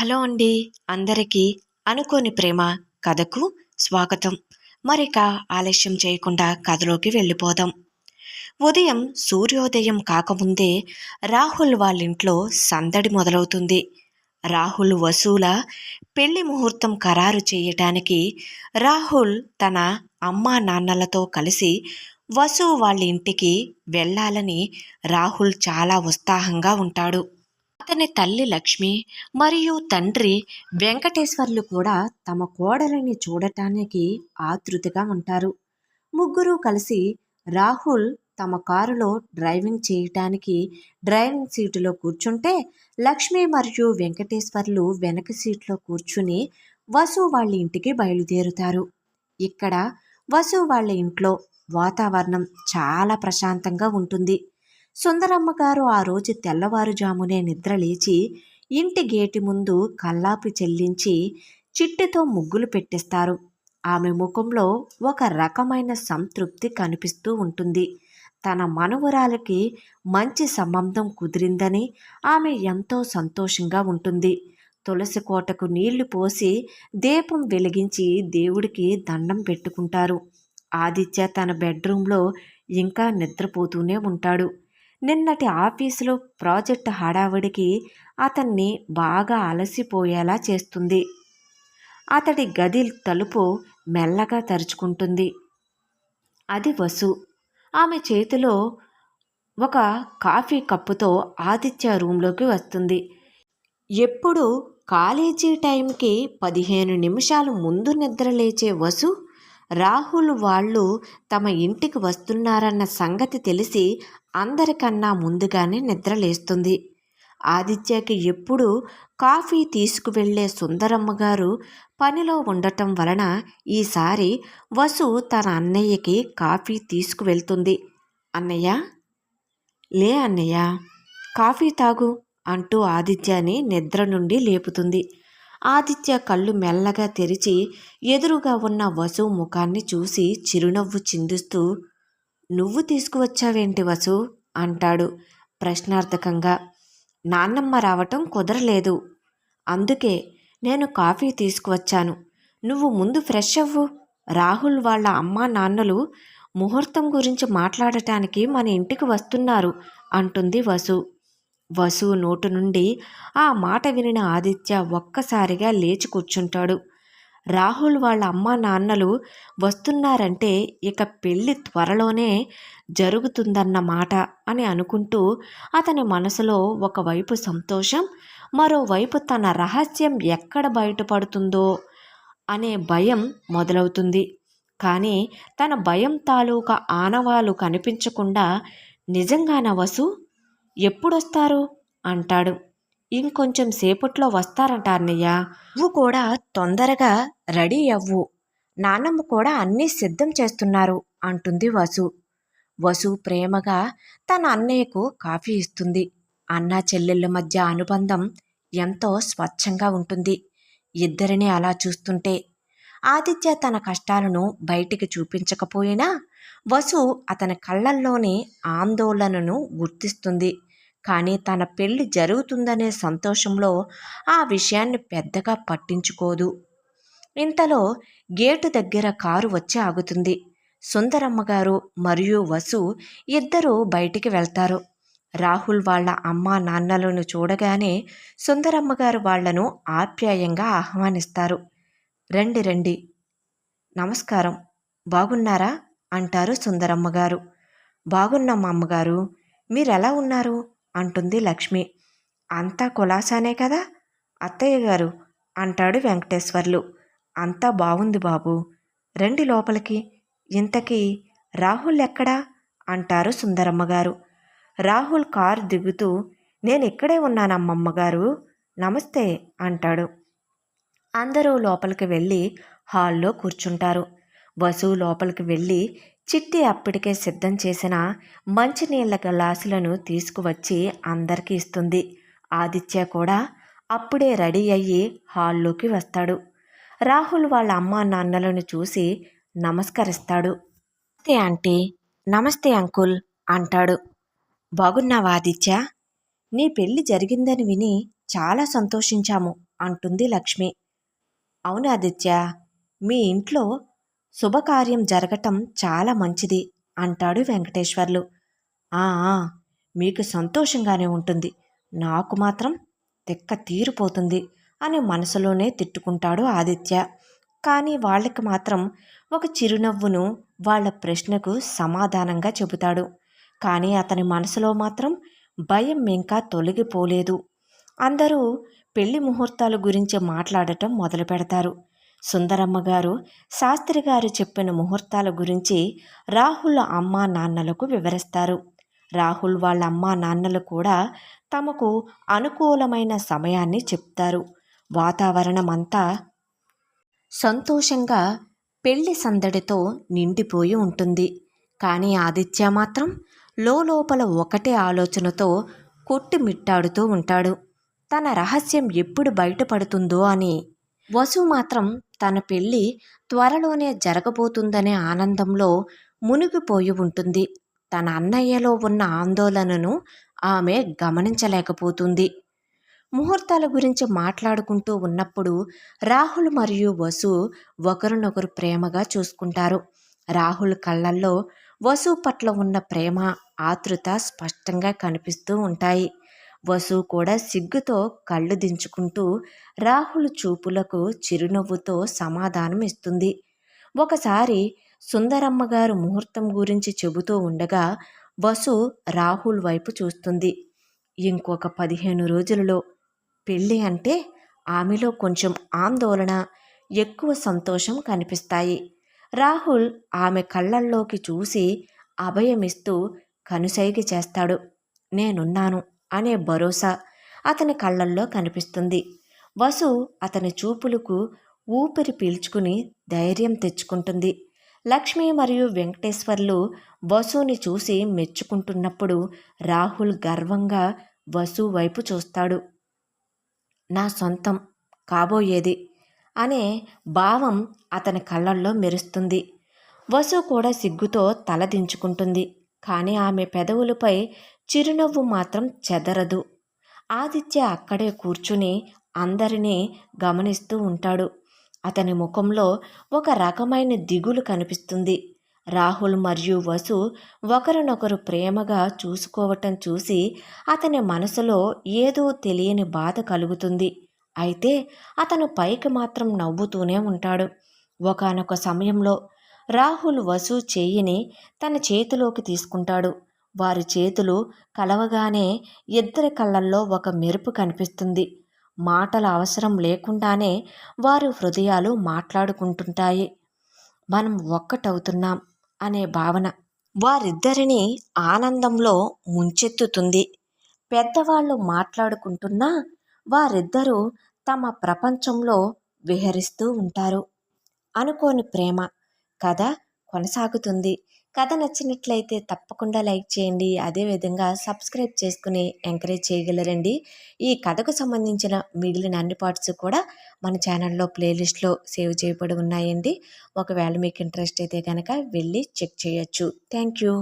Hello అండి. అందరికీ అనుకోని ప్రేమ కథకు స్వాగతం. మరిక ఆలస్యం చేయకుండా కథలోకి వెళ్ళిపోదాం. ఉదయం సూర్యోదయం కాకముందే రాహుల్ వాళ్ళింట్లో సందడి మొదలవుతుంది. రాహుల్ వసూల పెళ్లి ముహూర్తం ఖరారు చేయటానికి రాహుల్ తన అమ్మా నాన్నలతో కలిసి వసు వాళ్ళ ఇంటికి వెళ్ళాలని రాహుల్ చాలా ఉత్సాహంగా ఉంటాడు. అతని తల్లి లక్ష్మి మరియు తండ్రి వెంకటేశ్వర్లు కూడా తమ కోడలిని చూడటానికి ఆతృతగా ఉంటారు. ముగ్గురు కలిసి రాహుల్ తమ కారులో డ్రైవింగ్ చేయటానికి డ్రైవింగ్ సీటులో కూర్చుంటే లక్ష్మి మరియు వెంకటేశ్వర్లు వెనక సీట్లో కూర్చుని వసు వాళ్ళ ఇంటికి బయలుదేరుతారు. ఇక్కడ వసు వాళ్ళ ఇంట్లో వాతావరణం చాలా ప్రశాంతంగా ఉంటుంది. సుందరమ్మ గారు ఆ రోజు తెల్లవారుజామునే నిద్రలేచి ఇంటి గేటు ముందు కల్లాపి చెల్లించి చిట్టితో ముగ్గులు పెట్టిస్తారు. ఆమె ముఖంలో ఒక రకమైన సంతృప్తి కనిపిస్తూ ఉంటుంది. తన మనవరాలకి మంచి సంబంధం కుదిరిందని ఆమె ఎంతో సంతోషంగా ఉంటుంది. తులసి కోటకు నీళ్లు పోసి దీపం వెలిగించి దేవుడికి దండం పెట్టుకుంటారు. ఆదిత్య తన బెడ్రూమ్లో ఇంకా నిద్రపోతూనే ఉంటాడు. నిన్నటి ఆఫీసులో ప్రాజెక్ట్ హడావిడికి అతన్ని బాగా అలసిపోయేలా చేస్తుంది. అతడి గది తలుపు మెల్లగా తెరుచుకుంటుంది. అది వసు. ఆమె చేతిలో ఒక కాఫీ కప్పుతో ఆదిత్య రూంలోకి వస్తుంది. ఎప్పుడు కాలేజీ టైంకి 15 నిమిషాలు ముందు నిద్ర లేచే వసు రాహుల్ వాళ్ళు తమ ఇంటికి వస్తున్నారన్న సంగతి తెలిసి అందరికన్నా ముందుగానే నిద్రలేస్తుంది. ఆదిత్యకి ఎప్పుడు కాఫీ తీసుకువెళ్లే సుందరమ్మ గారు పనిలో ఉండటం వలన ఈసారి వసు తన అన్నయ్యకి కాఫీ తీసుకువెళ్తుంది. అన్నయ్య, లే అన్నయ్య, కాఫీ తాగు అంటూ ఆదిత్యని నిద్ర నుండి లేపుతుంది. ఆదిత్య కళ్ళు మెల్లగా తెరిచి ఎదురుగా ఉన్న వసు ముఖాన్ని చూసి చిరునవ్వు చిందిస్తూ, నువ్వు తీసుకువచ్చావేంటి వసు అంటాడు ప్రశ్నార్థకంగా. నాన్నమ్మ రావటం కుదరలేదు, అందుకే నేను కాఫీ తీసుకువచ్చాను. నువ్వు ముందు ఫ్రెష్ అవ్వు. రాహుల్ వాళ్ళ అమ్మా నాన్నలు ముహూర్తం గురించి మాట్లాడటానికి మన ఇంటికి వస్తున్నారు అంటుంది వసు. వసు నోటు నుండి ఆ మాట వినిన ఆదిత్య ఒక్కసారిగా లేచి కూర్చుంటాడు. రాహుల్ వాళ్ళ అమ్మా నాన్నలు వస్తున్నారంటే ఇక పెళ్ళి త్వరలోనే జరుగుతుందన్నమాట అని అనుకుంటూ అతని మనసులో ఒకవైపు సంతోషం, మరోవైపు తన రహస్యం ఎక్కడ బయటపడుతుందో అనే భయం మొదలవుతుంది. కానీ తన భయం తాలూకా ఆనవాలు కనిపించకుండా, నిజంగానా వసు? ఎప్పుడొస్తారు అంటాడు. ఇంకొంచెం సేపట్లో వస్తారంట అన్నయ్య. నువ్వు కూడా తొందరగా రెడీ అవ్వు. నాన్నమ్మ కూడా అన్నీ సిద్ధం చేస్తున్నారు అంటుంది వసు. వసు ప్రేమగా తన అన్నయ్యకు కాఫీ ఇస్తుంది. అన్నా చెల్లెళ్ళ మధ్య అనుబంధం ఎంతో స్వచ్ఛంగా ఉంటుంది ఇద్దరిని అలా చూస్తుంటే. ఆదిత్య తన కష్టాలను బయటికి చూపించకపోయినా వసు అతని కళ్ళల్లోని ఆందోళనను గుర్తిస్తుంది. కానీ తన పెళ్లి జరుగుతుందనే సంతోషంలో ఆ విషయాన్ని పెద్దగా పట్టించుకోదు. ఇంతలో గేటు దగ్గర కారు వచ్చి ఆగుతుంది. సుందరమ్మగారు మరియు వసు ఇద్దరూ బయటికి వెళ్తారు. రాహుల్ వాళ్ళ అమ్మా నాన్నలను చూడగానే సుందరమ్మగారు వాళ్లను ఆప్యాయంగా ఆహ్వానిస్తారు. రండి రండి, నమస్కారం, బాగున్నారా అంటారు సుందరమ్మగారు. బాగున్నాం అమ్మగారు, మీరెలా ఉన్నారు అంటుంది లక్ష్మి. అంతా కులాసానే కదా అత్తయ్య గారు అంటాడు వెంకటేశ్వర్లు. అంతా బాగుంది బాబు, రండి లోపలికి. ఇంతకీ రాహుల్ ఎక్కడా అంటారు సుందరమ్మగారు. రాహుల్ కారు దిగుతూ, నేను ఇక్కడే ఉన్నానమ్మమ్మగారు, నమస్తే అంటాడు. అందరూ లోపలికి వెళ్ళి హాల్లో కూర్చుంటారు. వసు లోపలికి వెళ్ళి చిట్టి అప్పటికే సిద్ధం చేసిన మంచినీళ్ళ గ్లాసులను తీసుకువచ్చి అందరికీ ఇస్తుంది. ఆదిత్య కూడా అప్పుడే రెడీ అయ్యి హాల్లోకి వస్తాడు. రాహుల్ వాళ్ళ అమ్మా నాన్నలను చూసి నమస్కరిస్తాడు. నమస్తే ఆంటీ, నమస్తే అంకుల్ అంటాడు. బాగున్నావా ఆదిత్య? నీ పెళ్లి జరిగిందని విని చాలా సంతోషించాము అంటుంది లక్ష్మి. అవును ఆదిత్య, మీ ఇంట్లో శుభకార్యం జరగటం చాలా మంచిది అంటాడు వెంకటేశ్వర్లు. ఆ ఆ, మీకు సంతోషంగానే ఉంటుంది, నాకు మాత్రం తెక్క తీరిపోతుంది అని మనసులోనే తిట్టుకుంటాడు ఆదిత్య. కానీ వాళ్ళకి మాత్రం ఒక చిరునవ్వును వాళ్ళ ప్రశ్నకు సమాధానంగా చెబుతాడు. కానీ అతని మనసులో మాత్రం భయం ఇంకా తొలగిపోలేదు. అందరూ పెళ్లి ముహూర్తాల గురించి మాట్లాడటం మొదలు పెడతారు. సుందరమ్మ గారు శాస్త్రి గారు చెప్పిన ముహూర్తాల గురించి రాహుల్ అమ్మా నాన్నలకు వివరిస్తారు. రాహుల్ వాళ్ళ అమ్మా నాన్నలు కూడా తమకు అనుకూలమైన సమయాన్ని చెప్తారు. వాతావరణం అంతా సంతోషంగా పెళ్లి సందడితో నిండిపోయి ఉంటుంది. కానీ ఆదిత్య మాత్రం లోపల ఒకటే ఆలోచనతో కొట్టుమిట్టాడుతూ ఉంటాడు. తన రహస్యం ఎప్పుడు బయటపడుతుందో అని. వసు మాత్రం తన పెళ్లి త్వరలోనే జరగబోతుందనే ఆనందంలో మునిగిపోయి ఉంటుంది. తన అన్నయ్యలో ఉన్న ఆందోళనను ఆమె గమనించలేకపోతుంది. ముహూర్తాల గురించి మాట్లాడుకుంటూ ఉన్నప్పుడు రాహుల్ మరియు వసు ఒకరినొకరు ప్రేమగా చూసుకుంటారు. రాహుల్ కళ్ళల్లో వసు పట్ల ఉన్న ప్రేమ, ఆతృత స్పష్టంగా కనిపిస్తూ ఉంటాయి. వసు కూడా సిగ్గుతో కళ్ళు దించుకుంటూ రాహుల్ చూపులకు చిరునవ్వుతో సమాధానం ఇస్తుంది. ఒకసారి సుందరమ్మ గారు ముహూర్తం గురించి చెబుతూ ఉండగా వసు రాహుల్ వైపు చూస్తుంది. ఇంకొక 15 రోజులలో పెళ్ళి అంటే ఆమెలో కొంచెం ఆందోళన, ఎక్కువ సంతోషం కనిపిస్తాయి. రాహుల్ ఆమె కళ్ళల్లోకి చూసి అభయమిస్తూ కనుసైగ చేస్తాడు. నేనున్నాను అనే భరోసా అతని కళ్ళల్లో కనిపిస్తుంది. వసు అతని చూపులకు ఊపిరి పీల్చుకుని ధైర్యం తెచ్చుకుంటుంది. లక్ష్మి మరియు వెంకటేశ్వర్లు వసుని చూసి మెచ్చుకుంటున్నప్పుడు రాహుల్ గర్వంగా వసు వైపు చూస్తాడు. నా సొంతం కాబోయేది అనే భావం అతని కళ్ళల్లో మెరుస్తుంది. వసు కూడా సిగ్గుతో తలదించుకుంటుంది. కానీ ఆమె పెదవులపై చిరునవ్వు మాత్రం చెదరదు. ఆదిత్య అక్కడే కూర్చుని అందరినీ గమనిస్తూ ఉంటాడు. అతని ముఖంలో ఒక రకమైన దిగులు కనిపిస్తుంది. రాహుల్ మరియు వసు ఒకరినొకరు ప్రేమగా చూసుకోవటం చూసి అతని మనసులో ఏదో తెలియని బాధ కలుగుతుంది. అయితే అతను పైకి మాత్రం నవ్వుతూనే ఉంటాడు. ఒకానొక సమయంలో రాహుల్ వసు చేయిని తన చేతిలోకి తీసుకుంటాడు. వారి చేతులు కలవగానే ఇద్దరి కళ్ళల్లో ఒక మెరుపు కనిపిస్తుంది. మాటల అవసరం లేకుండానే వారి హృదయాలు మాట్లాడుకుంటుంటాయి. మనం ఒక్కటవుతున్నాం అనే భావన వారిద్దరిని ఆనందంలో ముంచెత్తుతుంది. పెద్దవాళ్ళు మాట్లాడుకుంటున్నా వారిద్దరూ తమ ప్రపంచంలో విహరిస్తూ ఉంటారు. అనుకోని ప్రేమ కథ కొనసాగుతుంది. కథ నచ్చినట్లయితే తప్పకుండా లైక్ చేయండి. అదేవిధంగా సబ్స్క్రైబ్ చేసుకుని ఎంకరేజ్ చేయగలరండి. ఈ కథకు సంబంధించిన మిగిలిన అన్ని పార్ట్స్ కూడా మన ఛానల్లో ప్లేలిస్ట్లో సేవ్ చేయబడి ఉన్నాయండి. ఒకవేళ మీకు ఇంట్రెస్ట్ అయితే కనుక వెళ్ళి చెక్ చేయొచ్చు. Thank you.